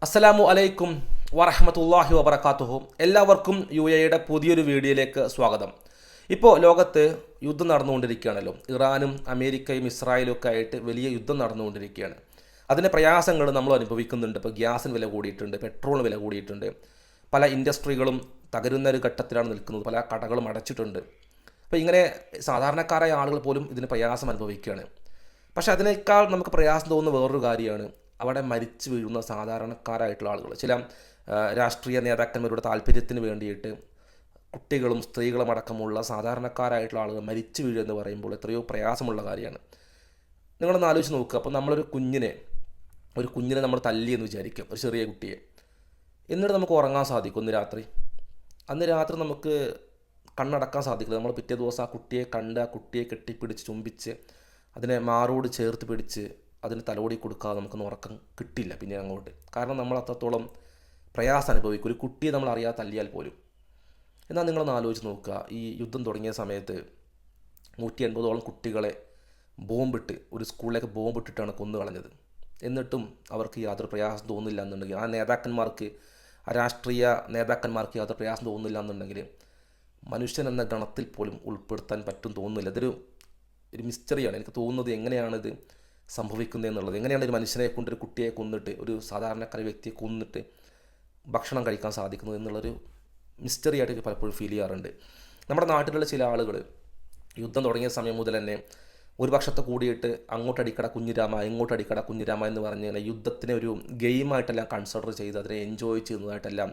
അസ്സലാമു അലൈക്കും വറഹ്മത്തുള്ളാഹി വബറകാതുഹു. എല്ലാവർക്കും UAEയുടെ പുതിയൊരു വീഡിയോയിലേക്ക് സ്വാഗതം. ഇപ്പോൾ ലോകത്ത് യുദ്ധം നടന്നുകൊണ്ടിരിക്കുകയാണല്ലോ. ഇറാനും അമേരിക്കയും ഇസ്രായേലും ഒക്കെ ആയിട്ട് വലിയ യുദ്ധം നടന്നുകൊണ്ടിരിക്കുകയാണ്. അതിൻ്റെ പ്രയാസങ്ങൾ നമ്മൾ അനുഭവിക്കുന്നുണ്ട്. ഇപ്പോൾ ഗ്യാസിന് വില കൂടിയിട്ടുണ്ട്, പെട്രോളിന് വില കൂടിയിട്ടുണ്ട്, പല ഇൻഡസ്ട്രികളും തകരുന്ന ഒരു ഘട്ടത്തിലാണ് നിൽക്കുന്നത്, പല കടകളും അടച്ചിട്ടുണ്ട്. അപ്പോൾ ഇങ്ങനെ സാധാരണക്കാരായ ആളുകൾ പോലും ഇതിന് പ്രയാസം അനുഭവിക്കുകയാണ്. പക്ഷേ അതിനേക്കാൾ നമുക്ക് പ്രയാസം തോന്നുന്ന വേറൊരു കാര്യമാണ് അവിടെ മരിച്ചു വീഴുന്ന സാധാരണക്കാരായിട്ടുള്ള ആളുകൾ. ചില രാഷ്ട്രീയ നേതാക്കന്മാരുടെ താല്പര്യത്തിന് വേണ്ടിയിട്ട് കുട്ടികളും സ്ത്രീകളും അടക്കമുള്ള സാധാരണക്കാരായിട്ടുള്ള ആളുകൾ മരിച്ചു വീഴുക എന്ന് പറയുമ്പോൾ എത്രയോ പ്രയാസമുള്ള കാര്യമാണ്. നിങ്ങളൊന്ന് ആലോചിച്ച് നോക്കുക. അപ്പോൾ നമ്മളൊരു കുഞ്ഞിനെ നമ്മൾ തല്ലിയെന്ന് വിചാരിക്കും, ഒരു ചെറിയ കുട്ടിയെ. എന്നിട്ട് നമുക്ക് ഉറങ്ങാൻ സാധിക്കും അന്ന് രാത്രി നമുക്ക് കണ്ണടക്കാൻ സാധിക്കില്ല. നമ്മൾ പിറ്റേ ദിവസം ആ കുട്ടിയെ കണ്ട് ആ കുട്ടിയെ കെട്ടിപ്പിടിച്ച് ചുംബിച്ച് അതിനെ മാറോട് ചേർത്ത് പിടിച്ച് അതിന് തലോടി കൊടുക്കാതെ നമുക്കൊന്ന് ഉറക്കം കിട്ടില്ല പിന്നെ അങ്ങോട്ട്. കാരണം നമ്മൾ അത്രത്തോളം പ്രയാസം അനുഭവിക്കും, ഒരു കുട്ടിയെ നമ്മൾ അറിയാതെ തല്ലിയാൽ പോലും. എന്നാൽ നിങ്ങളൊന്ന് ആലോചിച്ച് നോക്കുക, ഈ യുദ്ധം തുടങ്ങിയ സമയത്ത് 180ഓളം കുട്ടികളെ ഒരു സ്കൂളിലേക്ക് ബോംബിട്ടിട്ടാണ് കൊന്നു കളഞ്ഞത്. എന്നിട്ടും അവർക്ക് യാതൊരു പ്രയാസം തോന്നുന്നില്ല എന്നുണ്ടെങ്കിൽ, ആ രാഷ്ട്രീയ നേതാക്കന്മാർക്ക് യാതൊരു പ്രയാസം തോന്നുന്നില്ല എന്നുണ്ടെങ്കിൽ മനുഷ്യൻ എന്ന ഗണത്തിൽ പോലും ഉൾപ്പെടുത്താൻ പറ്റും തോന്നുന്നില്ല. ഒരു മിസ്റ്ററിയാണ്. എനിക്ക് തോന്നുന്നത് എങ്ങനെയാണിത് സംഭവിക്കുന്നത് എന്നുള്ളത്. എങ്ങനെയാണ് ഒരു മനുഷ്യനെ കൊണ്ട്, ഒരു കുട്ടിയെ കൊന്നിട്ട്, ഒരു സാധാരണക്കാര വ്യക്തിയെ കൊന്നിട്ട് ഭക്ഷണം കഴിക്കാൻ സാധിക്കുന്നത് എന്നുള്ളൊരു മിസ്റ്ററി ആയിട്ട് പലപ്പോഴും ഫീൽ ചെയ്യാറുണ്ട്. നമ്മുടെ നാട്ടിലുള്ള ചില ആളുകൾ യുദ്ധം തുടങ്ങിയ സമയം മുതൽ തന്നെ ഒരു പക്ഷത്തെ കൂടിയിട്ട് അങ്ങോട്ടടിക്കട കുഞ്ഞിരാമ ഇങ്ങോട്ടടിക്കട കുഞ്ഞിരാമ എന്ന് പറഞ്ഞ് യുദ്ധത്തിനെ ഒരു ഗെയിമായിട്ടെല്ലാം കൺസിഡർ ചെയ്ത് അതിനെ എൻജോയ് ചെയ്യുന്നതായിട്ടെല്ലാം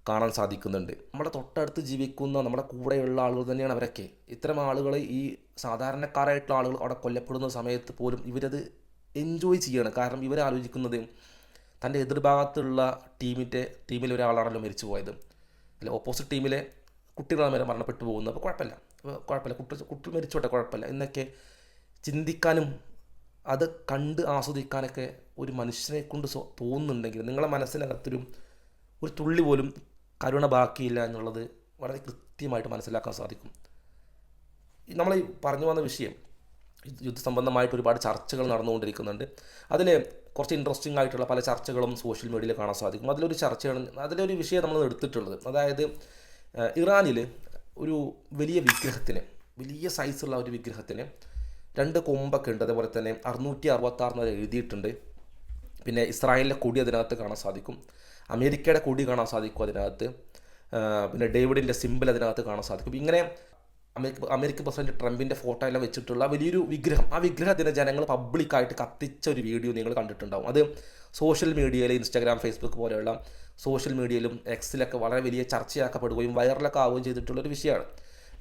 കാണാൻ സാധിക്കുന്നുണ്ട്. നമ്മുടെ തൊട്ടടുത്ത് ജീവിക്കുന്ന നമ്മുടെ കൂടെയുള്ള ആളുകൾ തന്നെയാണ് അവരൊക്കെ. ഇത്തരം ആളുകൾ, ഈ സാധാരണക്കാരായിട്ടുള്ള ആളുകൾ അവിടെ കൊല്ലപ്പെടുന്ന സമയത്ത് പോലും ഇവരത് എൻജോയ് ചെയ്യണം. കാരണം ഇവരാലോചിക്കുന്നത് തൻ്റെ എതിർഭാഗത്തുള്ള ടീമിൽ ഒരാളാണല്ലോ മരിച്ചു പോയത്, അല്ല ഓപ്പോസിറ്റ് ടീമിലെ കുട്ടികളാണ് വരെ മരണപ്പെട്ടു പോകുന്നത്. അപ്പോൾ കുഴപ്പമില്ല, കുട്ടി മരിച്ചോട്ടെ, കുഴപ്പമില്ല എന്നൊക്കെ ചിന്തിക്കാനും അത് കണ്ട് ആസ്വദിക്കാനൊക്കെ ഒരു മനുഷ്യനെ കൊണ്ട് തോന്നുന്നുണ്ടെങ്കിൽ നിങ്ങളെ മനസ്സിനകത്തൊരു തുള്ളി പോലും കരുണ ബാക്കിയില്ല എന്നുള്ളത് വളരെ കൃത്യമായിട്ട് മനസ്സിലാക്കാൻ സാധിക്കും. നമ്മൾ ഈ പറഞ്ഞു വന്ന വിഷയം യുദ്ധ സംബന്ധമായിട്ട് ഒരുപാട് ചർച്ചകൾ നടന്നുകൊണ്ടിരിക്കുന്നുണ്ട്. അതിൽ കുറച്ച് ഇൻട്രസ്റ്റിംഗ് ആയിട്ടുള്ള പല ചർച്ചകളും സോഷ്യൽ മീഡിയയിൽ കാണാൻ സാധിക്കും. അതിലൊരു വിഷയം നമ്മൾ എടുത്തിട്ടുള്ളത്, അതായത് ഇറാനിൽ ഒരു വലിയ സൈസുള്ള ഒരു വിഗ്രഹത്തിന് 2 കൊമ്പൊക്കെ ഉണ്ട്. അതേപോലെ തന്നെ 666 എഴുതിയിട്ടുണ്ട്. പിന്നെ ഇസ്രായേലിൻ്റെ കൊടി അതിനകത്ത് കാണാൻ സാധിക്കും, അമേരിക്കയുടെ കൊടി കാണാൻ സാധിക്കും അതിനകത്ത്, പിന്നെ ഡേവിഡിൻ്റെ സിമ്പിൾ അതിനകത്ത് കാണാൻ സാധിക്കും. ഇങ്ങനെ അമേരിക്കൻ പ്രസിഡന്റ് ട്രംപിൻ്റെ ഫോട്ടോ എല്ലാം വെച്ചിട്ടുള്ള വലിയൊരു വിഗ്രഹം. ആ വിഗ്രഹത്തിന് ജനങ്ങൾ പബ്ലിക്കായിട്ട് കത്തിച്ച ഒരു വീഡിയോ നിങ്ങൾ കണ്ടിട്ടുണ്ടാവും. അത് സോഷ്യൽ മീഡിയയിൽ, ഇൻസ്റ്റാഗ്രാം, ഫേസ്ബുക്ക് പോലെയുള്ള സോഷ്യൽ മീഡിയയിലും എക്സിലൊക്കെ വളരെ വലിയ ചർച്ചയാക്കപ്പെടുകയും വൈറലൊക്കെ ആവുകയും ചെയ്തിട്ടുള്ളൊരു വിഷയമാണ്.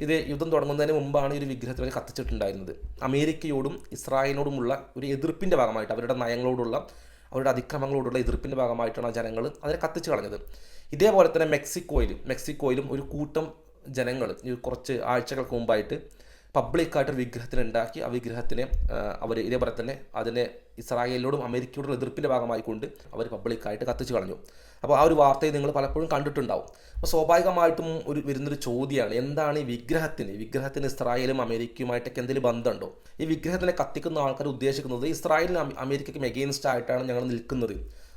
ഇത് യുദ്ധം തുടങ്ങുന്നതിന് മുമ്പാണ് ഈ ഒരു വിഗ്രഹത്തിൽ കത്തിച്ചിട്ടുണ്ടായിരുന്നത്. അമേരിക്കയോടും ഇസ്രായേലിനോടുമുള്ള ഒരു എതിർപ്പിൻ്റെ ഭാഗമായിട്ട്, അവരുടെ അതിക്രമങ്ങളോടുള്ള എതിർപ്പിൻ്റെ ഭാഗമായിട്ടാണ് ജനങ്ങൾ അതിനെ കത്തിച്ച് കളഞ്ഞത്. ഇതേപോലെ തന്നെ മെക്സിക്കോയിലും ഒരു കൂട്ടം ജനങ്ങൾ കുറച്ച് ആഴ്ചകൾക്ക് മുമ്പായിട്ട് പബ്ലിക്കായിട്ടൊരു വിഗ്രഹത്തിന് ഉണ്ടാക്കി ആ വിഗ്രഹത്തിനെ അവർ ഇതേപോലെ തന്നെ അതിനെ ഇസ്രായേലിനോടും അമേരിക്കയോടും എതിർപ്പിൻ്റെ ഭാഗമായിക്കൊണ്ട് അവർ പബ്ലിക്കായിട്ട് കത്തിച്ച് കളഞ്ഞു. അപ്പോൾ ആ ഒരു വാർത്തയെ നിങ്ങൾ പലപ്പോഴും കണ്ടിട്ടുണ്ടാവും. അപ്പോൾ സ്വാഭാവികമായിട്ടും വരുന്നൊരു ചോദ്യമാണ്, എന്താണ് ഈ വിഗ്രഹത്തിന് ഇസ്രായേലും അമേരിക്കയുമായിട്ടൊക്കെ എന്തെങ്കിലും ബന്ധമുണ്ടോ? ഈ വിഗ്രഹത്തിനെ കത്തിക്കുന്ന ആൾക്കാർ ഉദ്ദേശിക്കുന്നത് ഇസ്രായേലിനും അമേരിക്കയ്ക്കും എഗെയിൻസ്റ്റ് ആയിട്ടാണ് ഞങ്ങൾ നിൽക്കുന്നത്,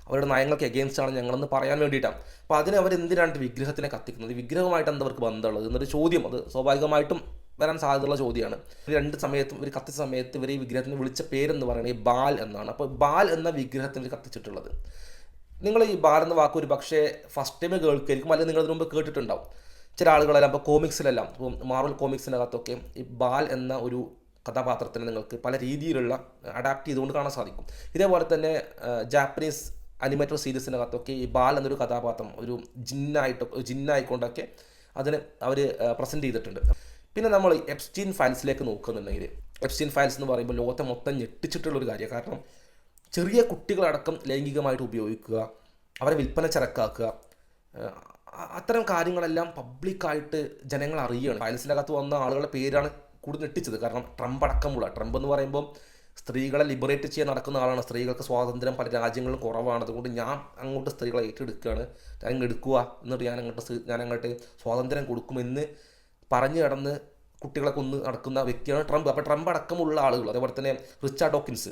അവരുടെ നയങ്ങൾക്ക് എഗെയിൻസ്റ്റ് ആണ് ഞങ്ങളെന്ന് പറയാൻ വേണ്ടിയിട്ടാണ്. അപ്പോൾ അതിന് അവരെന്തിനാണ് വിഗ്രഹത്തിനെ കത്തിക്കുന്നത്? വിഗ്രഹമായിട്ട് എന്തവർക്ക് ബന്ധമുള്ളത് എന്നൊരു ചോദ്യം, അത് സ്വാഭാവികമായിട്ടും വരാൻ സാധ്യതയുള്ള ചോദ്യമാണ്. ഇവർ കത്തിച്ച സമയത്ത് ഇവർ ഈ വിഗ്രഹത്തിന് വിളിച്ച പേരെന്ന് പറയുന്നത് ഈ ബാൽ എന്നാണ്. അപ്പോൾ ബാൽ എന്ന വിഗ്രഹത്തിന് കത്തിച്ചിട്ടുള്ളത്, നിങ്ങൾ ഈ ബാൽ എന്ന വാക്ക് ഒരു പക്ഷേ ഫസ്റ്റ് ടൈം കേൾക്കുമായിരിക്കും, അല്ലെങ്കിൽ നിങ്ങൾ അതിന് മുമ്പ് കേട്ടിട്ടുണ്ടാവും. ചില ആളുകളെല്ലാം ഇപ്പോൾ കോമിക്സിലെല്ലാം, ഇപ്പോൾ മാർവൽ കോമിക്സിനകത്തൊക്കെ ഈ ബാൽ എന്ന ഒരു കഥാപാത്രത്തിന് നിങ്ങൾക്ക് പല രീതിയിലുള്ള അഡാപ്റ്റ് ചെയ്തുകൊണ്ട് കാണാൻ സാധിക്കും. ഇതേപോലെ തന്നെ ജാപ്പനീസ് അനിമേറ്റഡ് സീരീസിനകത്തൊക്കെ ഈ ബാൽ എന്നൊരു കഥാപാത്രം ഒരു ജിന്നായിക്കൊണ്ടൊക്കെ അതിന് അവർ പ്രസൻറ്റ് ചെയ്തിട്ടുണ്ട്. പിന്നെ നമ്മൾ എപ്സ്റ്റീൻ ഫയൽസിലേക്ക് നോക്കുന്നുണ്ടെങ്കിൽ, എപ്സ്റ്റീൻ ഫയൽസ് എന്ന് പറയുമ്പോൾ ലോകത്തെ മൊത്തം ഞെട്ടിച്ചിട്ടുള്ളൊരു കാര്യമാണ്. കാരണം ചെറിയ കുട്ടികളടക്കം ലൈംഗികമായിട്ട് ഉപയോഗിക്കുക, അവരെ വിൽപ്പന ചരക്കാക്കുക, അത്തരം കാര്യങ്ങളെല്ലാം പബ്ലിക്കായിട്ട് ജനങ്ങൾ അറിയുകയാണ്. ഫയൽസിനകത്ത് വന്ന ആളുകളുടെ പേരാണ് കൂടുതൽ ഞെട്ടിച്ചത്. കാരണം ട്രംപ് എന്ന് പറയുമ്പോൾ സ്ത്രീകളെ ലിബറേറ്റ് ചെയ്യാൻ നടക്കുന്ന ആളാണ്. സ്ത്രീകൾക്ക് സ്വാതന്ത്ര്യം പല രാജ്യങ്ങളിലും കുറവാണ്, അതുകൊണ്ട് ഞാൻ അങ്ങോട്ട് സ്ത്രീകളെ ഏറ്റെടുക്കുകയാണ്, ഞാൻ എടുക്കുക, എന്നിട്ട് ഞാൻ അങ്ങോട്ട് സ്വാതന്ത്ര്യം കൊടുക്കുമെന്ന് പറഞ്ഞു കിടന്ന് കുട്ടികളെ കൊന്ന് നടക്കുന്ന വ്യക്തിയാണ് ട്രംപ്. അപ്പോൾ ട്രംപ് അടക്കമുള്ള ആളുകൾ, അതേപോലെ തന്നെ റിച്ചാർഡ് ഡോക്കിൻസ്,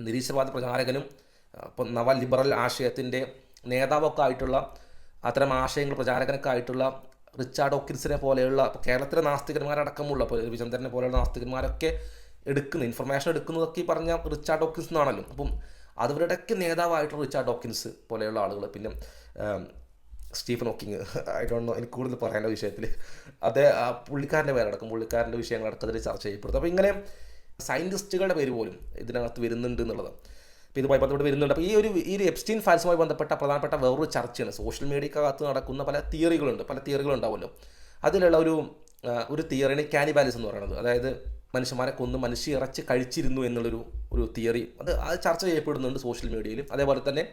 നിരീശ്വരവാദ പ്രചാരകനും ഇപ്പം നവ ലിബറൽ ആശയത്തിൻ്റെ നേതാവൊക്കെ ആയിട്ടുള്ള അത്തരം ആശയങ്ങൾ പ്രചാരകനൊക്കെ ആയിട്ടുള്ള റിച്ചാർഡ് ഡോക്കിൻസിനെ പോലെയുള്ള കേരളത്തിലെ നാസ്തികന്മാരടക്കമുള്ള ഇപ്പോൾ രവിചന്ദ്രനെ പോലെയുള്ള നാസ്തികന്മാരൊക്കെ ഇൻഫർമേഷൻ എടുക്കുന്നതൊക്കെ ഈ പറഞ്ഞ റിച്ചാർഡ് ഡോക്കിൻസ് എന്നാണല്ലോ. അപ്പം അവരുടെയൊക്കെ നേതാവായിട്ടുള്ള റിച്ചാർഡ് ഡോക്കിൻസ് പോലെയുള്ള ആളുകൾ, പിന്നെ Stephen Hawking, I don't know, എനിക്ക് കൂടുതൽ പറയാനുള്ള വിഷയത്തിൽ പുള്ളിക്കാരൻ്റെ പേരടക്കം, പുള്ളിക്കാരൻ്റെ വിഷയങ്ങളടക്കം അതിൽ ചർച്ച ചെയ്യപ്പെടുന്നത്. അപ്പോൾ ഇങ്ങനെ സയൻറ്റിസ്റ്റുകളുടെ പേര് പോലും ഇതിനകത്ത് വരുന്നുണ്ട് എന്നുള്ളത് ഇപ്പോൾ ഇതുമായി ബന്ധപ്പെട്ട് വരുന്നുണ്ട്. അപ്പോൾ ഈ ഒരു എപ്സ്റ്റീൻ ഫയൽസുമായി ബന്ധപ്പെട്ട പ്രധാനപ്പെട്ട വേറൊരു ചർച്ചയാണ്. സോഷ്യൽ മീഡിയക്കകത്ത് നടക്കുന്ന പല തിയറികളുണ്ടാവുമല്ലോ. അതിലുള്ള ഒരു തിയറിയാണ് കാനിബാലിസം എന്ന് പറയുന്നത്. അതായത് മനുഷ്യന്മാരെ കൊന്ന് മനുഷ്യ ഇറച്ചി കഴിച്ചിരുന്നു എന്നുള്ളൊരു തിയറി. അത് ചർച്ച ചെയ്യപ്പെടുന്നുണ്ട് സോഷ്യൽ മീഡിയയിൽ. അതേപോലെ തന്നെ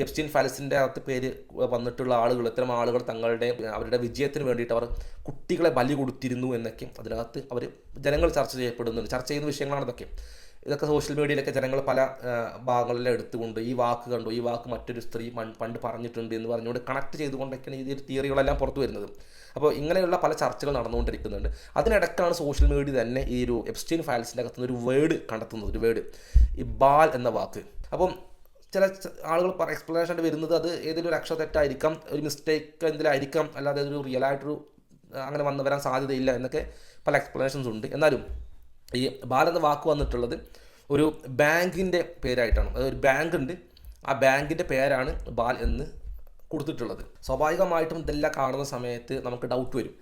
എപ്സ്റ്റീൻ ഫയൽസിൻ്റെ അകത്ത് പേര് വന്നിട്ടുള്ള ഇത്തരം ആളുകൾ അവരുടെ വിജയത്തിന് വേണ്ടിയിട്ട് അവർ കുട്ടികളെ ബലി കൊടുത്തിരുന്നു എന്നൊക്കെ അതിനകത്ത് ജനങ്ങൾ ചർച്ച ചെയ്യുന്ന വിഷയങ്ങളാണ് ഇതൊക്കെ സോഷ്യൽ മീഡിയയിലൊക്കെ ജനങ്ങൾ പല ഭാഗങ്ങളിലും എടുത്തുകൊണ്ട് ഈ വാക്ക് മറ്റൊരു സ്ത്രീ പണ്ട് പറഞ്ഞിട്ടുണ്ട് എന്ന് പറഞ്ഞുകൊണ്ട് കണക്ട് ചെയ്തുകൊണ്ടൊക്കെയാണ് ഈ തിയറികളെല്ലാം പുറത്തു വരുന്നത്. അപ്പോൾ ഇങ്ങനെയുള്ള പല ചർച്ചകൾ നടന്നുകൊണ്ടിരിക്കുന്നുണ്ട്. അതിനിടയ്ക്കാണ് സോഷ്യൽ മീഡിയ തന്നെ ഈ ഒരു എപ്സ്റ്റീൻ ഫയൽസിൻ്റെ അകത്തുനിന്ന് ഒരു വേർഡ് കണ്ടെത്തുന്നത്, ഈ ബാൽ എന്ന വാക്ക്. അപ്പം ചില ആളുകൾ എക്സ്പ്ലനേഷൻ വരുന്നത് അത് ഏതെങ്കിലും ഒരു അക്ഷര തെറ്റായിരിക്കാം, ഒരു മിസ്റ്റേക്ക് എന്തിലായിരിക്കാം, അല്ലാതെ ഒരു റിയലായിട്ടൊരു അങ്ങനെ വരാൻ സാധ്യതയില്ല എന്നൊക്കെ പല എക്സ്പ്ലനേഷൻസ് ഉണ്ട്. എന്നാലും ഈ ബാൽ എന്ന വാക്ക് വന്നിട്ടുള്ളത് ഒരു ബാങ്കിൻ്റെ പേരായിട്ടാണ്. അതൊരു ബാങ്ക് ഉണ്ട്, ആ ബാങ്കിൻ്റെ പേരാണ് ബാൽ എന്ന് കൊടുത്തിട്ടുള്ളത്. സ്വാഭാവികമായിട്ടും ഇതെല്ലാം കാണുന്ന സമയത്ത് നമുക്ക് ഡൗട്ട് വരും,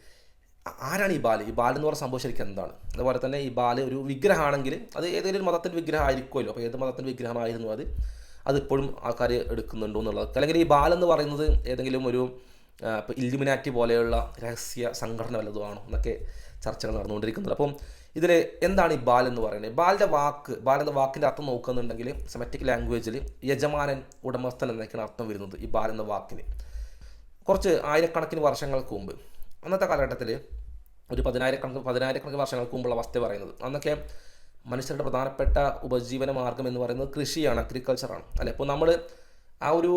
ആരാണ് ഈ ബാൽ എന്ന് പറഞ്ഞ സംഭവം ശരിക്കും എന്താണ്? അതുപോലെ തന്നെ ഈ ബാൽ ഒരു വിഗ്രഹമാണെങ്കിൽ അത് ഏതെങ്കിലും ഒരു മതത്തിൻ്റെ വിഗ്രഹം ആയിരിക്കുമല്ലോ. അപ്പോൾ ഏത് മതത്തിൻ്റെ വിഗ്രഹമായിരുന്നു അതിപ്പോഴും ആൾക്കാർ എടുക്കുന്നുണ്ടോ എന്നുള്ളത്. അല്ലെങ്കിൽ ഈ ബാൽ എന്ന് പറയുന്നത് ഏതെങ്കിലും ഒരു ഇപ്പോൾ ഇല്ലുമിനാറ്റി പോലെയുള്ള രഹസ്യ സംഘടന വല്ലതുമാണോ എന്നൊക്കെ ചർച്ചകൾ നടന്നുകൊണ്ടിരിക്കുന്നത്. അപ്പം ഇതിൽ എന്താണ് ഈ ബാൽ എന്ന് പറയുന്നത്? ബാൽ എന്ന വാക്കിൻ്റെ അർത്ഥം നോക്കുന്നുണ്ടെങ്കിൽ സെമറ്റിക് ലാംഗ്വേജിൽ യജമാനൻ, ഉടമസ്ഥൻ എന്നൊക്കെയാണ് അർത്ഥം വരുന്നത് ഈ ബാൽ എന്ന വാക്കിന്. കുറച്ച് ആയിരക്കണക്കിന് വർഷങ്ങൾക്ക് മുമ്പ്, അന്നത്തെ കാലഘട്ടത്തിൽ ഒരു പതിനായിരക്കണക്കിന് വർഷങ്ങൾക്ക് മുമ്പുള്ള അവസ്ഥ പറയുന്നത്, അന്നൊക്കെ മനുഷ്യരുടെ പ്രധാനപ്പെട്ട ഉപജീവന മാർഗ്ഗം എന്ന് പറയുന്നത് കൃഷിയാണ്, അഗ്രികൾച്ചറാണ് അല്ലേ. അപ്പോൾ നമ്മൾ ആ ഒരു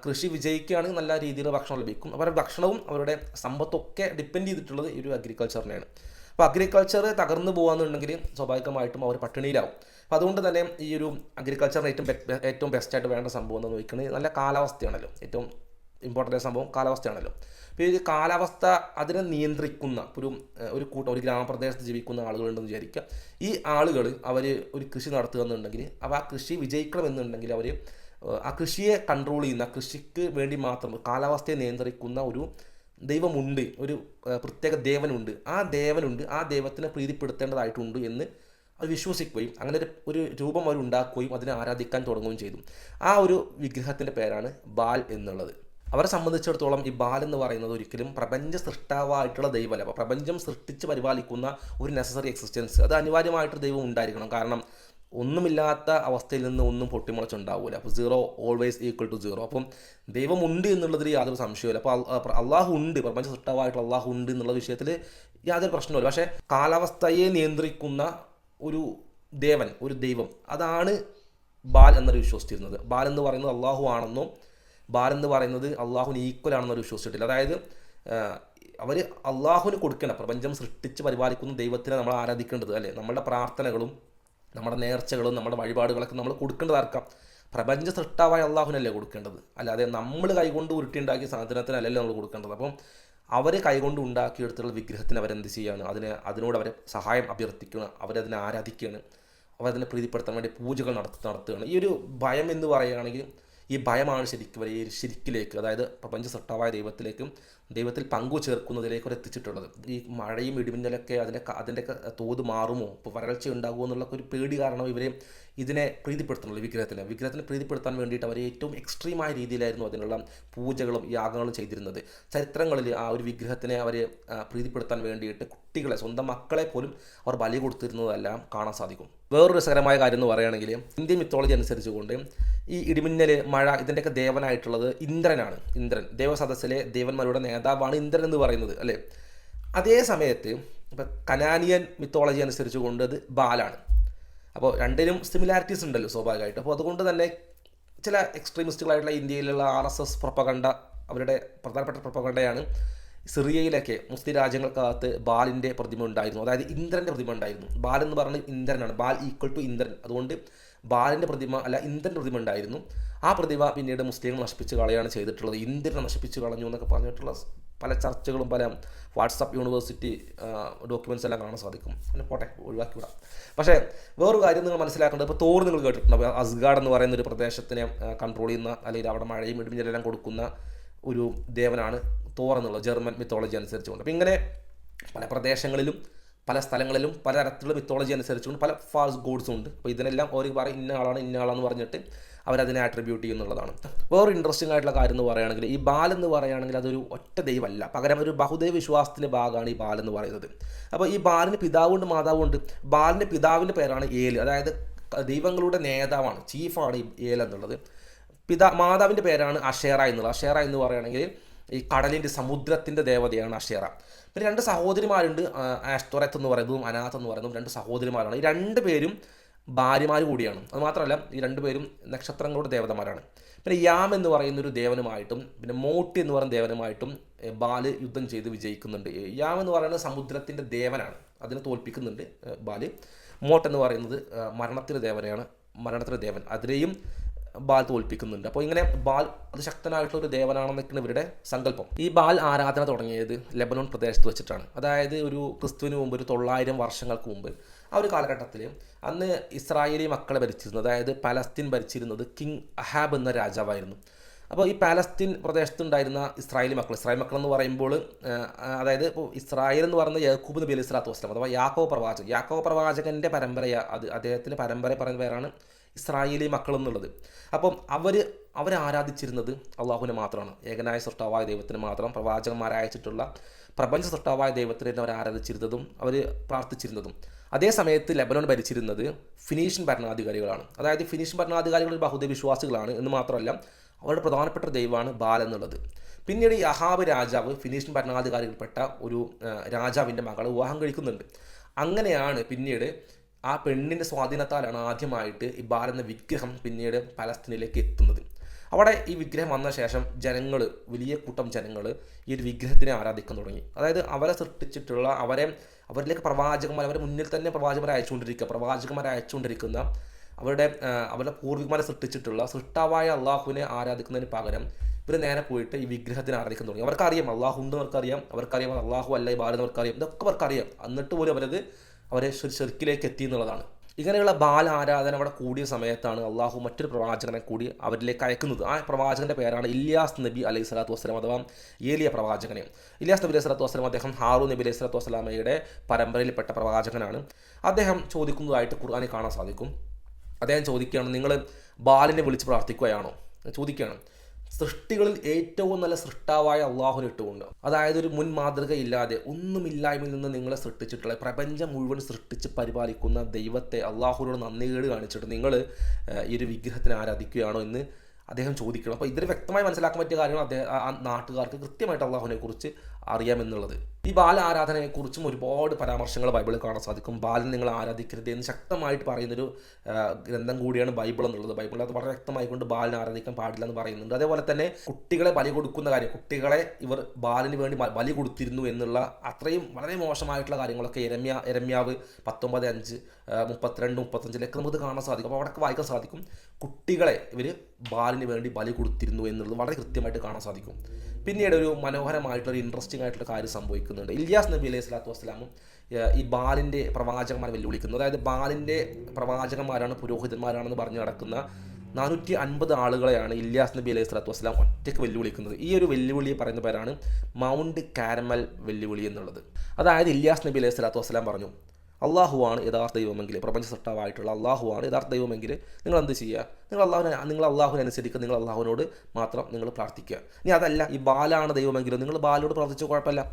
കൃഷി വിജയിക്കുകയാണെങ്കിൽ നല്ല രീതിയിൽ ഭക്ഷണം ലഭിക്കും. അവരുടെ ഭക്ഷണവും അവരുടെ സമ്പത്തൊക്കെ ഡിപ്പെൻഡ് ചെയ്തിട്ടുള്ളത് ഈ ഒരു അഗ്രികൾച്ചറിനെയാണ്. അപ്പോൾ അഗ്രികൾച്ചർ തകർന്നു പോകാന്നുണ്ടെങ്കിൽ സ്വാഭാവികമായിട്ടും അവർ പട്ടിണിയിലാവും. അപ്പോൾ അതുകൊണ്ട് തന്നെ ഈ ഒരു അഗ്രികൾച്ചറിന് ഏറ്റവും ബെസ്റ്റായിട്ട് വേണ്ട സംഭവം എന്ന് നോക്കുന്നത് നല്ല കാലാവസ്ഥയാണല്ലോ. ഏറ്റവും ഇമ്പോർട്ടൻ്റ് സംഭവം കാലാവസ്ഥയാണല്ലോ. അപ്പോൾ ഈ കാലാവസ്ഥ അതിനെ നിയന്ത്രിക്കുന്ന ഒരു ഗ്രാമപ്രദേശത്ത് ജീവിക്കുന്ന ആളുകളുണ്ടെന്ന് വിചാരിക്കുക. ഈ ആളുകൾ ഒരു കൃഷി നടത്തുക എന്നുണ്ടെങ്കിൽ ആ കൃഷി വിജയിക്കണമെന്നുണ്ടെങ്കിൽ ആ കൃഷിയെ കൺട്രോൾ ചെയ്യുന്ന, കൃഷിക്ക് വേണ്ടി മാത്രം കാലാവസ്ഥയെ നിയന്ത്രിക്കുന്ന ഒരു ദൈവമുണ്ട്, ഒരു പ്രത്യേക ദേവനുണ്ട്. ആ ദൈവത്തിനെ പ്രീതിപ്പെടുത്തേണ്ടതായിട്ടുണ്ട് എന്ന് അത് വിശ്വസിക്കുകയും അങ്ങനെ ഒരു രൂപം അവർ ഉണ്ടാക്കുകയും അതിനെ ആരാധിക്കാൻ തുടങ്ങുകയും ചെയ്തു. ആ ഒരു വിഗ്രഹത്തിൻ്റെ പേരാണ് ബാൽ എന്നുള്ളത്. അവരെ സംബന്ധിച്ചിടത്തോളം ഈ ബാൽ എന്ന് പറയുന്നത് ഒരിക്കലും പ്രപഞ്ച സൃഷ്ടാവായിട്ടുള്ള ദൈവമല്ല. അപ്പോൾ പ്രപഞ്ചം സൃഷ്ടിച്ച് പരിപാലിക്കുന്ന ഒരു നെസസറി എക്സിസ്റ്റൻസ്, അത് അനിവാര്യമായിട്ടൊരു ദൈവം ഉണ്ടായിരിക്കണം. കാരണം ഒന്നുമില്ലാത്ത അവസ്ഥയിൽ നിന്ന് ഒന്നും പൊട്ടിമുളച്ചുണ്ടാവില്ല. അപ്പോൾ 0 ഓൾവേസ് ഈക്വൽ ടു 0. അപ്പം ദൈവമുണ്ട് എന്നുള്ളതിൽ യാതൊരു സംശയമില്ല. അപ്പോൾ അള്ളാഹു ഉണ്ട്, പ്രപഞ്ച സൃഷ്ടാവായിട്ടുള്ള അള്ളാഹു ഉണ്ട് എന്നുള്ള വിഷയത്തിൽ യാതൊരു പ്രശ്നമില്ല. പക്ഷേ കാലാവസ്ഥയെ നിയന്ത്രിക്കുന്ന ഒരു ദൈവം, അതാണ് ബാൽ എന്നൊരു വിശ്വസിച്ചിരുന്നത്. ബാൽ എന്ന് പറയുന്നത് അള്ളാഹു ആണെന്നോ ബാൽ എന്ന് പറയുന്നത് അള്ളാഹുവിന് ഈക്വൽ ആണെന്നൊരു വിശ്വസിച്ചിട്ടില്ല. അതായത് അവർ അള്ളാഹുവിന് കൊടുക്കണം, പ്രപഞ്ചം സൃഷ്ടിച്ച് പരിപാലിക്കുന്ന ദൈവത്തിനെ നമ്മൾ ആരാധിക്കേണ്ടത് അല്ലേ. നമ്മളുടെ പ്രാർത്ഥനകളും നമ്മുടെ നേർച്ചകളും നമ്മുടെ വഴിപാടുകളൊക്കെ നമ്മൾ കൊടുക്കേണ്ടത് ആർക്കാം? പ്രപഞ്ച സൃഷ്ടാവായ അള്ളാഹുവിനല്ലേ കൊടുക്കേണ്ടത്, അല്ലാതെ നമ്മൾ കൈകൊണ്ട് ഉരുട്ടിയുണ്ടാക്കിയ സാധനത്തിനല്ലല്ലോ നമ്മൾ കൊടുക്കേണ്ടത്. അപ്പം അവർ കൈകൊണ്ട് ഉണ്ടാക്കിയെടുത്തുള്ള വിഗ്രഹത്തിന് അവരെന്ത് ചെയ്യുകയാണ്? അതിനോട് അവരെ സഹായം അഭ്യർത്ഥിക്കുകയാണ്, അവരതിനെ ആരാധിക്കുകയാണ്, അവരതിനെ പ്രീതിപ്പെടുത്താൻ വേണ്ടി പൂജകൾ നടത്തുകയാണ്. ഈ ഒരു ഭയം എന്ന് പറയുകയാണെങ്കിൽ ഈ ഭയമാണ് ശരിക്കിലേക്ക്, അതായത് പ്രപഞ്ച സൃഷ്ടാവായ ദൈവത്തിൽ പങ്കു ചേർക്കുന്നതിലേക്ക് അവർ എത്തിച്ചിട്ടുള്ളത്. ഈ മഴയും ഇടിമിന്നലൊക്കെ അതിൻ്റെയൊക്കെ തോത് മാറുമോ, ഇപ്പോൾ വരൾച്ച ഉണ്ടാകുമോ എന്നുള്ള ഒരു പേടി കാരണം ഇതിനെ പ്രീതിപ്പെടുത്തുന്നുള്ളൂ. വിഗ്രഹത്തിനെ പ്രീതിപ്പെടുത്താൻ വേണ്ടിയിട്ട് അവർ ഏറ്റവും എക്സ്ട്രീമായ രീതിയിലായിരുന്നു അതിനുള്ള പൂജകളും യാഗങ്ങളും ചെയ്തിരുന്നത്. ചരിത്രങ്ങളിൽ ആ ഒരു വിഗ്രഹത്തിനെ അവർ പ്രീതിപ്പെടുത്താൻ വേണ്ടിയിട്ട് കുട്ടികളെ, സ്വന്തം മക്കളെ പോലും അവർ ബലി കൊടുത്തിരുന്നതെല്ലാം കാണാൻ സാധിക്കും. വേറൊരു രസകരമായ കാര്യം എന്ന് പറയുകയാണെങ്കിൽ ഇന്ത്യൻ മിത്തോളജി അനുസരിച്ചുകൊണ്ട് ഈ ഇടിമിന്നൽ, മഴ ഇതിൻ്റെയൊക്കെ ദേവനായിട്ടുള്ളത് ഇന്ദ്രനാണ്. ദേവസദസ്സിലെ ദേവന്മാരുടെ നേതാവാണ് ഇന്ദ്രൻ എന്ന് പറയുന്നത് അല്ലേ. അതേ സമയത്ത് ഇപ്പം കനാനിയൻ മിത്തോളജി അനുസരിച്ചുകൊണ്ട് അത് ബാലാണ്. അപ്പോൾ രണ്ടിനും സിമിലാരിറ്റീസ് ഉണ്ടല്ലോ സ്വാഭാവികമായിട്ട്. അപ്പോൾ അതുകൊണ്ട് തന്നെ ചില എക്സ്ട്രീമിസ്റ്റുകളായിട്ടുള്ള ഇന്ത്യയിലുള്ള RSS പ്രൊപ്പഗണ്ട, അവരുടെ പ്രധാനപ്പെട്ട പ്രൊപ്പഗണ്ടയാണ് സിറിയയിലൊക്കെ മുസ്ലിം രാജ്യങ്ങൾക്കകത്ത് ബാലിൻ്റെ പ്രതിമ ഉണ്ടായിരുന്നു, അതായത് ഇന്ദ്രൻ്റെ പ്രതിമ ഉണ്ടായിരുന്നു. ബാൽ എന്ന് പറഞ്ഞാൽ ഇന്ദ്രനാണ്, ബാൽ ഈക്വൽ ടു ഇന്ദ്രൻ. അതുകൊണ്ട് ബാലിൻ്റെ പ്രതിമ അല്ല ഇന്ദ്രൻ്റെ പ്രതിമ ഉണ്ടായിരുന്നു. ആ പ്രതിഭ പിന്നീട് മുസ്ലിങ്ങൾ നശിപ്പിച്ച് കളയാണ് ചെയ്തിട്ടുള്ളത്. ഇന്ത്യനെ നശിപ്പിച്ച് കളഞ്ഞു എന്നൊക്കെ പറഞ്ഞിട്ടുള്ള പല ചർച്ചകളും പല വാട്സപ്പ് യൂണിവേഴ്സിറ്റി ഡോക്യുമെൻറ്റ്സ് എല്ലാം കാണാൻ സാധിക്കും. പിന്നെ പോട്ടെ, ഒഴിവാക്കി വിടാം. പക്ഷേ വേറൊരു കാര്യം നിങ്ങൾ മനസ്സിലാക്കേണ്ടത്, ഇപ്പോൾ തോർ നിങ്ങൾ കേട്ടിട്ടുണ്ട്. അസ്ഗാഡ് എന്ന് പറയുന്ന ഒരു പ്രദേശത്തിനെ കൺട്രോൾ ചെയ്യുന്ന, അല്ലെങ്കിൽ അവിടെ മഴയും ഇടിമിന്നലെല്ലാം കൊടുക്കുന്ന ഒരു ദേവനാണ് തോർ എന്നുള്ളത് ജർമ്മൻ മിത്തോളജി അനുസരിച്ചുകൊണ്ട്. അപ്പോൾ ഇങ്ങനെ പല പ്രദേശങ്ങളിലും പല സ്ഥലങ്ങളിലും പല തരത്തിലുള്ള മിത്തോളജി അനുസരിച്ചുകൊണ്ട് പല ഫാൾസ് ഗോഡ്സും ഉണ്ട്. അപ്പോൾ ഇതിനെല്ലാം ഒരു പറയും ഇന്ന ആളാണെന്ന് പറഞ്ഞിട്ട് അവരതിനെ ആട്രിബ്യൂട്ട് ചെയ്യുന്നുള്ളതാണ്. വേറെ ഇൻട്രസ്റ്റിംഗ് ആയിട്ടുള്ള കാര്യം എന്ന് പറയുകയാണെങ്കിൽ, ഈ ബാൽ എന്ന് പറയുകയാണെങ്കിൽ അതൊരു ഒറ്റ ദൈവമല്ല, പകരം ഒരു ബഹുദൈവ വിശ്വാസത്തിൻ്റെ ഭാഗമാണ് ഈ ബാൽ എന്ന് പറയുന്നത്. അപ്പോൾ ഈ ബാലിന് പിതാവുണ്ട് മാതാവുണ്ട്. ബാലിൻ്റെ പിതാവിൻ്റെ പേരാണ് ഏൽ, അതായത് ദൈവങ്ങളുടെ നേതാവാണ്, ചീഫാണ് ഈ ഏൽ എന്നുള്ളത്. മാതാവിൻ്റെ പേരാണ് അഷേറ എന്നുള്ളത്. അഷേറ എന്ന് പറയുകയാണെങ്കിൽ ഈ കടലിൻ്റെ സമുദ്രത്തിൻ്റെ ദേവതയാണ് അഷേറ. പിന്നെ 2 സഹോദരിമാരുണ്ട്, ആസ്റ്റോറത്ത് എന്ന് പറയുന്നതും അനാത്ത് എന്ന് പറയുന്നതും 2 സഹോദരിമാരാണ്. ഈ 2 പേരും ഭാര്യമാർ കൂടിയാണ്. അത് മാത്രമല്ല ഈ 2 പേരും നക്ഷത്രങ്ങളുടെ ദേവതമാരാണ്. പിന്നെ യാം എന്ന് പറയുന്നൊരു ദേവനുമായിട്ടും പിന്നെ മോട്ടി എന്ന് പറയുന്ന ദേവനുമായിട്ടും ബാല് യുദ്ധം ചെയ്ത് വിജയിക്കുന്നുണ്ട്. യാം എന്ന് പറയുന്നത് സമുദ്രത്തിൻ്റെ ദേവനാണ്, അതിനെ തോൽപ്പിക്കുന്നുണ്ട് ബാല്. മോട്ട് എന്ന് പറയുന്നത് മരണത്തിൻ്റെ ദേവൻ, അതിനെയും ബാൽ തോൽപ്പിക്കുന്നുണ്ട്. അപ്പോൾ ഇങ്ങനെ ബാൽ അതിശക്തനായിട്ടുള്ള ഒരു ദേവനാണെന്നൊക്കെയാണ് ഇവരുടെ സങ്കല്പം. ഈ ബാൽ ആരാധന തുടങ്ങിയത് ലെബനോൺ പ്രദേശത്ത് വെച്ചിട്ടാണ്. അതായത് ഒരു ക്രിസ്തുവിന് മുമ്പ് ഒരു 900 വർഷങ്ങൾക്ക് മുമ്പ് ആ ഒരു കാലഘട്ടത്തിൽ അന്ന് ഇസ്രായേലി മക്കളെ ഭരിച്ചിരുന്നത്, അതായത് പലസ്തീൻ ഭരിച്ചിരുന്നത് കിങ് അഹാബ് എന്ന രാജാവായിരുന്നു. അപ്പോൾ ഈ പാലസ്തീൻ പ്രദേശത്തുണ്ടായിരുന്ന ഇസ്രായേലി മക്കൾ എന്ന് പറയുമ്പോൾ അതായത് ഇപ്പോൾ ഇസ്രായേൽ എന്ന് പറയുന്നത് യാക്കൂബ് നബി അലൈഹി സ്വലാത്തു വസ്സലാം അഥവാ യാക്കോബ് പ്രവാചകൻ്റെ അദ്ദേഹത്തിൻ്റെ പരമ്പര പറയുന്ന പേരാണ് ഇസ്രായേലി മക്കൾ എന്നുള്ളത്. അപ്പം അവർ ആരാധിച്ചിരുന്നത് അള്ളാഹുവിനെ മാത്രമാണ്, ഏകനായ സൃഷ്ടാവായ ദൈവത്തിന് മാത്രം. പ്രവാചകന്മാരയച്ചിട്ടുള്ള പ്രപഞ്ച സൃഷ്ടാവായ ദൈവത്തിന് അവർ ആരാധിച്ചിരുന്നതും അവർ പ്രാർത്ഥിച്ചിരുന്നതും. അതേ സമയത്ത് ലെബനോൺ ഭരിച്ചിരുന്നത് ഫിനീഷ്യൻ ഭരണാധികാരികളാണ്. അതായത് ഫിനീഷ്യൻ ഭരണാധികാരികൾ ബഹുദൈവ വിശ്വാസികളാണ് എന്ന് മാത്രമല്ല അവരുടെ പ്രധാനപ്പെട്ട ദൈവമാണ് ബാൽ എന്നുള്ളത്. പിന്നീട് ഈ അഹാബ് രാജാവ് ഫിനീഷ്യൻ ഭരണാധികാരികൾപ്പെട്ട ഒരു രാജാവിൻ്റെ മകളെ വിവാഹം കഴിക്കുന്നുണ്ട്. അങ്ങനെയാണ് പിന്നീട് ആ പെണ്ണിൻ്റെ സ്വാധീനത്താലാണ് ആദ്യമായിട്ട് ഈ ബാൽ എന്ന വിഗ്രഹം പിന്നീട് പലസ്തീനിലേക്ക് എത്തുന്നത്. അവിടെ ഈ വിഗ്രഹം വന്ന ശേഷം വലിയ കൂട്ടം ജനങ്ങൾ ഈ ഒരു വിഗ്രഹത്തിനെ ആരാധിക്കാൻ തുടങ്ങി. അതായത് അവരെ സൃഷ്ടിച്ചിട്ടുള്ള അവരിലേക്ക് അവരുടെ മുന്നിൽ തന്നെ പ്രവാചകന്മാരെ അയച്ചുകൊണ്ടിരിക്കുന്ന അവരുടെ പൂർവികന്മാരെ സൃഷ്ടിച്ചിട്ടുള്ള സൃഷ്ടാവായ അള്ളാഹുവിനെ ആരാധിക്കുന്നതിന് പകരം ഇവർ നേരെ പോയിട്ട് ഈ വിഗ്രഹത്തിനെ ആരാധിക്കാൻ തുടങ്ങി. അവർക്കറിയാം അള്ളാഹു ഉണ്ടെന്ന് അവർക്കറിയാം അള്ളാഹു അല്ല ഈ ബാൽ അവർക്കറിയാം, ഇതൊക്കെ അവർക്കറിയാം. എന്നിട്ട് പോലും അവരെ ഷിർക്കിലേക്ക് എത്തി എന്നുള്ളതാണ്. ഇങ്ങനെയുള്ള ബാൽ ആരാധന അവിടെ കൂടിയ സമയത്താണ് അള്ളാഹു മറ്റൊരു പ്രവാചകനെ കൂടി അവരിലേക്ക് അയക്കുന്നത്. ആ പ്രവാചകൻ്റെ പേരാണ് ഇല്യാസ് നബി അലൈഹി സ്വലാത്തു വസ്സലാം അഥവാ ഏലിയ പ്രവാചകനെ. ഇല്യാസ് നബി അലൈഹി സ്വലാത്തു വസ്സലാം അദ്ദേഹം ഹാറൂൻ നബി അലൈഹി സ്വലാത്തു വസ്സലാമയുടെ പരമ്പരയിൽപ്പെട്ട പ്രവാചകനാണ്. അദ്ദേഹം ചോദിക്കുന്നതായിട്ട് ഖുർആനിൽ കാണാൻ സാധിക്കും. അദ്ദേഹം ചോദിക്കുകയാണ്, നിങ്ങൾ ബാലിനെ വിളിച്ച് പ്രാർത്ഥിക്കുകയാണോ ചോദിക്കുകയാണ്. സൃഷ്ടികളിൽ ഏറ്റവും നല്ല സൃഷ്ടാവായ അള്ളാഹുവിനെ ഇട്ടുകൊണ്ട്, അതായത് ഒരു മുൻ മാതൃകയില്ലാതെ ഒന്നുമില്ലായ്മയിൽ നിന്ന് നിങ്ങളെ സൃഷ്ടിച്ചിട്ടുള്ള പ്രപഞ്ചം മുഴുവൻ സൃഷ്ടിച്ച് പരിപാലിക്കുന്ന ദൈവത്തെ അള്ളാഹുവിനോട് നന്ദികേട് കാണിച്ചിട്ട് നിങ്ങൾ ഈ ഒരു വിഗ്രഹത്തിനെ ആരാധിക്കുകയാണോ എന്ന് അദ്ദേഹം ചോദിക്കണം. അപ്പോൾ ഇതിൽ വ്യക്തമായി മനസ്സിലാക്കാൻ പറ്റിയ കാര്യങ്ങൾ ആ നാട്ടുകാർക്ക് കൃത്യമായിട്ട് അള്ളാഹുവിനെ കുറിച്ച് അറിയാമെന്നുള്ളത്. ഈ ബാല ആരാധനയെക്കുറിച്ചും ഒരുപാട് പരാമർശങ്ങൾ ബൈബിളിൽ കാണാൻ സാധിക്കും. ബാലൻ നിങ്ങൾ ആരാധിക്കരുത് എന്ന് ശക്തമായിട്ട് പറയുന്നൊരു ഗ്രന്ഥം കൂടിയാണ് ബൈബിൾ എന്നുള്ളത്. ബൈബിളിൽ അത് വളരെ വ്യക്തമായിക്കൊണ്ട് ബാലിനെ ആരാധിക്കാൻ പാടില്ല എന്ന് പറയുന്നുണ്ട്. അതേപോലെ തന്നെ കുട്ടികളെ ബലി കൊടുക്കുന്ന കാര്യം, കുട്ടികളെ ഇവർ ബാലിന് വേണ്ടി ബലി കൊടുത്തിരുന്നു എന്നുള്ള അത്രയും വളരെ മോശമായിട്ടുള്ള കാര്യങ്ങളൊക്കെ യെരമ്യാവ് 19:5, 32, 35 നമുക്ക് കാണാൻ സാധിക്കും. അപ്പോൾ അവിടെ വായിക്കാൻ സാധിക്കും കുട്ടികളെ ഇവർ ബാലിന് വേണ്ടി ബലി കൊടുത്തിരുന്നു എന്നുള്ളത് വളരെ കൃത്യമായിട്ട് കാണാൻ സാധിക്കും. പിന്നീട് ഒരു മനോഹരമായിട്ടുള്ള ഇൻട്രസ്റ്റിംഗ് ആയിട്ടുള്ള കാര്യം സംഭവിക്കുന്നുണ്ട്. ഇല്യാസ് നബി അലൈഹി സ്വലാത്തു വസ്സലാമും ഈ ബാലിൻ്റെ പ്രവാചകന്മാരെ വെല്ലുവിളിക്കുന്നു. അതായത് ബാലിൻ്റെ പ്രവാചകന്മാരാണ്, പുരോഹിതന്മാരാണെന്ന് പറഞ്ഞു നടക്കുന്ന 450 ആളുകളെയാണ് ഇല്യാസ് നബി അലൈഹി സ്വലാത്തു വസ്സലാം ഒറ്റയ്ക്ക് വെല്ലുവിളിക്കുന്നത്. ഈ ഒരു വെല്ലുവിളിയെ പറയുന്ന പേരാണ് മൗണ്ട് കാരമൽ വെല്ലുവിളി എന്നുള്ളത്. അതായത് ഇല്യാസ് നബി അലൈഹി സ്വലാത്തു വസ്സലാം പറഞ്ഞു, അള്ളാഹുവാണ് യഥാർത്ഥ ദൈവമെങ്കിൽ, പ്രപഞ്ച സൃഷ്ടാവായിട്ടുള്ള അള്ളാഹുവാണ് യഥാർത്ഥ ദൈവമെങ്കിൽ നിങ്ങൾ എന്ത് ചെയ്യുക? നിങ്ങൾ അള്ളാഹുവിനെ അനുസരിക്കുക, നിങ്ങൾ അള്ളാഹുവിനോട് മാത്രം നിങ്ങൾ പ്രാർത്ഥിക്കുക. ഇനി അതല്ല ഈ ബാലാണ് ദൈവമെങ്കിലും നിങ്ങൾ ബാലോട് പ്രാർത്ഥിച്ച കുഴപ്പമില്ല.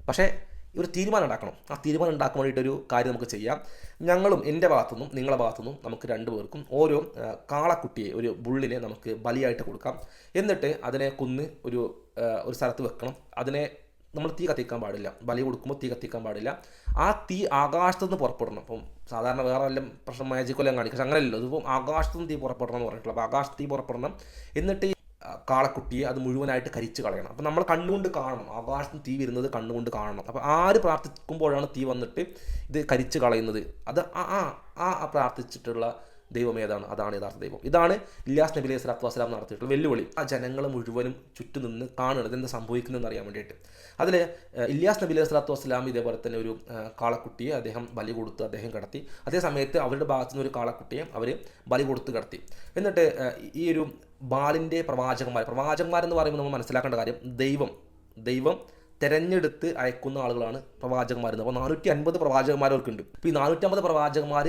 പക്ഷേ ഒരു തീരുമാനം ഉണ്ടാക്കണം. ആ തീരുമാനം ഉണ്ടാക്കാൻ വേണ്ടിയിട്ടൊരു കാര്യം നമുക്ക് ചെയ്യാം. ഞങ്ങളും എൻ്റെ ഭാഗത്തുനിന്നും നിങ്ങളുടെ ഭാഗത്തുനിന്നും നമുക്ക് 2 പേർക്കും ഓരോ കാളക്കുട്ടിയെ, ഒരു ബുള്ളിനെ നമുക്ക് ബലിയായിട്ട് കൊടുക്കാം. എന്നിട്ട് അതിനെ കൊന്ന് ഒരു സ്ഥലത്ത് വെക്കണം. അതിനെ നമ്മൾ തീ കത്തിക്കാൻ പാടില്ല. ബലി കൊടുക്കുമ്പോൾ തീ കത്തിക്കാൻ പാടില്ല. ആ തീ ആകാശത്തു നിന്ന് പുറപ്പെടണം. അപ്പം സാധാരണ വേറെ വല്ല പ്രശ്നം മാജിക്കൊല്ലം കാണിക്കും, പക്ഷെ അങ്ങനെയല്ലോ. ഇതിപ്പോൾ ആകാശത്തു നിന്ന് തീ പുറപ്പെടണം എന്ന് പറഞ്ഞിട്ടുള്ളത്. അപ്പോൾ ആകാശത്ത് തീ പുറപ്പെടണം. എന്നിട്ട് ഈ കാളക്കുട്ടിയെ അത് മുഴുവനായിട്ട് കരിച്ച് കളയണം. അപ്പോൾ നമ്മൾ കണ്ണുകൊണ്ട് കാണണം, ആകാശത്ത് തീ വരുന്നത് കണ്ണുകൊണ്ട് കാണണം. അപ്പോൾ ആര് പ്രാർത്ഥിക്കുമ്പോഴാണ് തീ വന്നിട്ട് ഇത് കരിച്ച് കളയുന്നത്, അത് ആ പ്രാർത്ഥിച്ചിട്ടുള്ള ദൈവം ഏതാണ്, അതാണ് യഥാർത്ഥ ദൈവം. ഇതാണ് ഇല്യാസ് നബി അലൈഹി സ്വലാത്തു വസ്സലാം നടത്തിയിട്ടുള്ള വെല്ലുവിളി. ആ ജനങ്ങൾ മുഴുവനും ചുറ്റും നിന്ന് കാണുന്നത് ഇതെന്താ സംഭവിക്കുന്നതെന്ന് അറിയാൻ വേണ്ടിയിട്ട്. അതിൽ ഇല്യാസ് നബി അലൈഹി സ്വലാത്തു വസ്സലാം ഇതേപോലെ തന്നെ ഒരു കാളക്കുട്ടിയെ അദ്ദേഹം ബലി കൊടുത്ത് അദ്ദേഹം കിടത്തി. അതേ സമയത്ത് അവരുടെ ഭാഗത്തു നിന്ന് ഒരു കാളക്കുട്ടിയെ അവർ ബലി കൊടുത്ത് കിടത്തി. എന്നിട്ട് ഈ ഒരു ബാലിൻ്റെ പ്രവാചകന്മാരെന്ന് പറയുമ്പോൾ നമ്മൾ മനസ്സിലാക്കേണ്ട കാര്യം, ദൈവം തിരഞ്ഞെടുത്ത് അയക്കുന്ന ആളുകളാണ് പ്രവാചകന്മാരെന്ന്. അപ്പോൾ 450 പ്രവാചകന്മാരവർക്കുണ്ട്. ഇപ്പോൾ ഈ 450 പ്രവാചകന്മാർ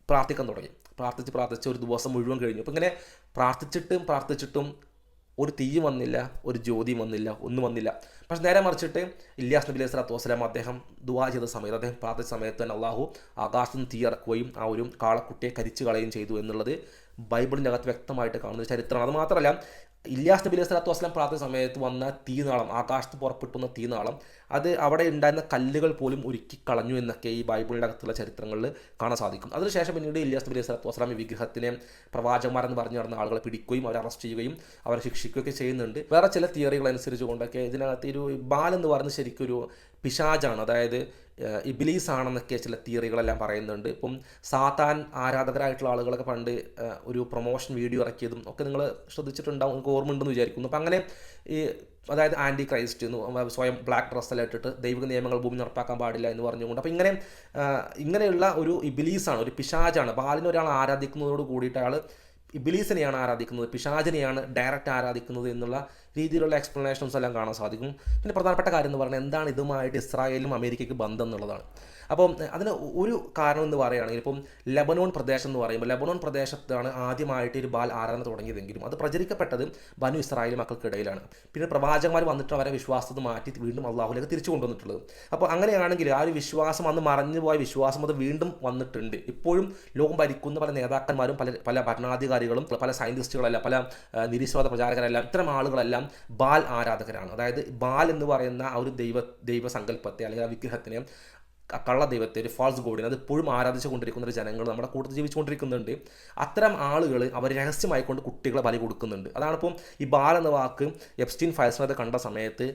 പ്രാർത്ഥിക്കാൻ തുടങ്ങി. പ്രാർത്ഥിച്ച് ഒരു ദിവസം മുഴുവൻ കഴിഞ്ഞു. അപ്പോൾ ഇങ്ങനെ പ്രാർത്ഥിച്ചിട്ടും ഒരു തീയും വന്നില്ല, ഒരു ജ്യോതിയും വന്നില്ല, ഒന്നും വന്നില്ല. പക്ഷെ നേരെ മറിച്ചിട്ട് ഇല്യാസ് നബി അലൈഹി സ്വലാത്തു വസ്സലാം അദ്ദേഹം ദുആ ചെയ്ത സമയത്ത്, അദ്ദേഹം പ്രാർത്ഥിച്ച സമയത്ത് തന്നെ അള്ളാഹു ആകാശത്ത് നിന്ന് തീ ഇറക്കുകയും ആ ഒരു കാളക്കുട്ടിയെ കരിച്ചു കളയുകയും ചെയ്തു എന്നുള്ളത് ബൈബിളിൻ്റെ അകത്ത് വ്യക്തമായിട്ട് കാണുന്ന ചരിത്രമാണ്. അത് മാത്രമല്ല, ഇല്യാസ് നബി അലൈഹി സ്വലാത്തു വസ്സലാം പ്രാർത്ഥിച്ച സമയത്ത് വന്ന തീനാളം, ആകാശത്ത് പുറപ്പെട്ടുന്ന തീനാളം, അത് അവിടെ ഉണ്ടായിരുന്ന കല്ലുകൾ പോലും ഉരുക്കി കളഞ്ഞു എന്നൊക്കെ ഈ ബൈബിളിൻ്റെ അകത്തുള്ള ചരിത്രങ്ങളിൽ കാണാൻ സാധിക്കും. അതിനുശേഷം പിന്നീട് ഇല്യാസ് നബി അലൈഹി സ്വലാത്തു വസ്സലാം ഈ വിഗ്രഹത്തിനെ പ്രവാചകന്മാരെന്ന് പറഞ്ഞു നടന്ന ആളുകളെ പിടിക്കുകയും അവരെ അറസ്റ്റ് ചെയ്യുകയും അവരെ ശിക്ഷിക്കുകയൊക്കെ ചെയ്യുന്നുണ്ട്. വേറെ ചില തിയറികൾ അനുസരിച്ച് കൊണ്ടൊക്കെ ഇതിനകത്ത് ഒരു ബാൽ എന്ന് പറയുന്നത് ശരിക്കും ഒരു പിശാചാണ്, അതായത് ഇബ്ലീസ് ആണെന്നൊക്കെ ചില തിയറികളെല്ലാം പറയുന്നുണ്ട്. ഇപ്പം സാത്താൻ ആരാധകരായിട്ടുള്ള ആളുകളൊക്കെ പണ്ട് ഒരു പ്രൊമോഷൻ വീഡിയോ ഇറക്കിയതും ഒക്കെ നിങ്ങൾ ശ്രദ്ധിച്ചിട്ടുണ്ടാവും, നിങ്ങൾക്ക് ഓർമ്മയുണ്ടെന്ന് വിചാരിക്കുന്നു. അപ്പം അങ്ങനെ ഈ അതായത് ആൻറ്റി ക്രൈസ്റ്റ് എന്ന് സ്വയം ബ്ലാക്ക് ഡ്രസ്സെല്ലാം ഇട്ടിട്ട് ദൈവിക നിയമങ്ങൾ ഭൂമി നടപ്പാക്കാൻ പാടില്ല എന്ന് പറഞ്ഞുകൊണ്ട്, അപ്പോൾ ഇങ്ങനെയുള്ള ഒരു ഇബ്ലീസാണ്, ഒരു പിശാചാണ്. ബാലിനെ ഒരാൾ ആരാധിക്കുന്നതോട് കൂടിയിട്ട് അയാൾ ഇബ്ലീസിനെയാണ് ആരാധിക്കുന്നത്, പിശാചിനെയാണ് ഡയറക്റ്റ് ആരാധിക്കുന്നത് എന്നുള്ള രീതിയിലുള്ള എക്സ്പ്ലനേഷൻസ് എല്ലാം കാണാൻ സാധിക്കും. പിന്നെ പ്രധാനപ്പെട്ട കാര്യം എന്ന് പറഞ്ഞാൽ എന്താണ് ഇതുമായിട്ട് ഇസ്രായേലും അമേരിക്കയ്ക്ക് ബന്ധം എന്നുള്ളതാണ്. അപ്പം അതിന് ഒരു കാരണം എന്ന് പറയുകയാണെങ്കിൽ, ഇപ്പം ലെബനോൺ പ്രദേശം എന്ന് പറയുമ്പോൾ ലെബനോൺ പ്രദേശത്താണ് ആദ്യമായിട്ട് ഒരു ബാൽ ആരാധന തുടങ്ങിയതെങ്കിലും അത് പ്രചരിക്കപ്പെട്ടത് ബനു ഇസ്രായേൽ മക്കൾക്കിടയിലാണ്. പിന്നെ പ്രവാചകന്മാർ വന്നിട്ട് അവരെ വിശ്വാസത്തെ മാറ്റി വീണ്ടും അള്ളാഹുലേക്ക് തിരിച്ചു കൊണ്ടുവന്നിട്ടുള്ളത്. അപ്പോൾ അങ്ങനെയാണെങ്കിൽ ആ ഒരു വിശ്വാസം, അന്ന് മറഞ്ഞുപോയ വിശ്വാസം അത് വീണ്ടും വന്നിട്ടുണ്ട്. ഇപ്പോഴും ലോകം ഭരിക്കുന്ന പല നേതാക്കന്മാരും പല ഭരണാധികാരികളും പല സയൻറ്റിസ്റ്റുകളെല്ലാം പല നിരീശ്വര പ്രചാരകരെല്ലാം ഇത്തരം ആളുകളെല്ലാം ബാൽ ആരാധകരാണ്. അതായത് ബാൽ എന്ന് പറയുന്ന ആ ഒരു ദൈവസങ്കല്പത്തെ അല്ലെങ്കിൽ ആ വിഗ്രഹത്തിനെ, കള്ള ദൈവത്തെ, ഒരു ഫാൾസ് ഗോഡിനെ അത് ഇപ്പോഴും ആരാധിച്ചു കൊണ്ടിരിക്കുന്ന ഒരു ജനങ്ങൾ നമ്മുടെ കൂട്ടത്തിൽ ജീവിച്ചുകൊണ്ടിരിക്കുന്നുണ്ട്. അത്തരം ആളുകൾ അവർ രഹസ്യമായിക്കൊണ്ട് കുട്ടികളെ ബലി കൊടുക്കുന്നുണ്ട്. അതാണിപ്പം ഈ ബാൽ എന്ന വാക്ക് എപ്സ്റ്റീൻ ഫയൽസിനകത്ത് കണ്ട സമയത്ത്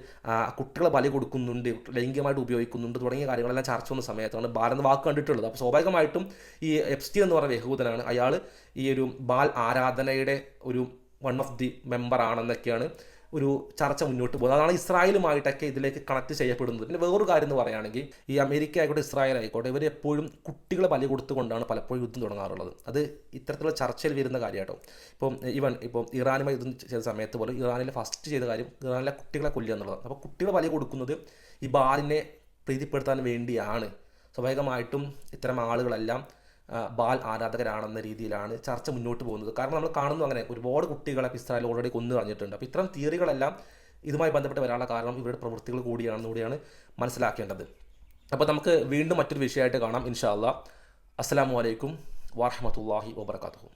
കുട്ടികളെ ബലി കൊടുക്കുന്നുണ്ട്, ലൈംഗികമായിട്ട് ഉപയോഗിക്കുന്നുണ്ട് തുടങ്ങിയ കാര്യങ്ങളെല്ലാം ചർച്ച വന്ന സമയത്താണ് ബാൽ എന്ന വാക്ക് കണ്ടിട്ടുള്ളത്. അപ്പോൾ സ്വാഭാവികമായിട്ടും ഈ എപ്സ്റ്റീൻ എന്ന് പറയുന്ന യഹൂദനാണ്, അയാൾ ഈ ഒരു ബാൽ ആരാധനയുടെ ഒരു വൺ ഓഫ് ദി മെമ്പർ ആണെന്നൊക്കെയാണ് ഒരു ചർച്ച മുന്നോട്ട് പോകുന്നത്. അതാണ് ഇസ്രായേലുമായിട്ടൊക്കെ ഇതിലേക്ക് കണക്ട് ചെയ്യപ്പെടുന്നത്. പിന്നെ വേറൊരു കാര്യം എന്ന് പറയുകയാണെങ്കിൽ, ഈ അമേരിക്ക ആയിക്കോട്ടെ ഇസ്രായേൽ ആയിക്കോട്ടെ, ഇവർ എപ്പോഴും കുട്ടികളെ ബലി കൊടുത്തുകൊണ്ടാണ് പലപ്പോഴും യുദ്ധം തുടങ്ങാറുള്ളത്. അത് ഇത്തരത്തിലുള്ള ചർച്ചയിൽ വരുന്ന കാര്യമാട്ടോ. ഇപ്പം ഇറാനുമായി യുദ്ധം ചെയ്ത സമയത്ത് പോലും ഇറാനിലെ ഫസ്റ്റ് ചെയ്ത കാര്യം ഇറാനിലെ കുട്ടികളെ കൊല്ലുക എന്നുള്ളതാണ്. അപ്പോൾ കുട്ടികളെ ബലി കൊടുക്കുന്നത് ഈ ബാലിനെ പ്രീതിപ്പെടുത്താൻ വേണ്ടിയാണ്. സ്വാഭാവികമായിട്ടും ഇത്തരം ആളുകളെല്ലാം ബാൽ ആരാധകരാണെന്ന രീതിയിലാണ് ചർച്ച മുന്നോട്ട് പോകുന്നത്. കാരണം നമ്മൾ കാണുന്നു അങ്ങനെ ഒരുപാട് കുട്ടികളെ ഇസ്രായേൽ ഓൾറെഡി കൊന്നു കളഞ്ഞിട്ടുണ്ട്. അപ്പോൾ ഇത്തരം തിയറികളെല്ലാം ഇതുമായി ബന്ധപ്പെട്ട് വരാനുള്ള കാരണം ഇവരുടെ പ്രവൃത്തികൾ കൂടിയാണ് മനസ്സിലാക്കേണ്ടത്. അപ്പോൾ നമുക്ക് വീണ്ടും മറ്റൊരു വിഷയമായിട്ട് കാണാം ഇൻഷാ അല്ലാഹ്. അസ്സലാമു അലൈക്കും വറഹ്മത്തുള്ളാഹി വബറകാതുഹു.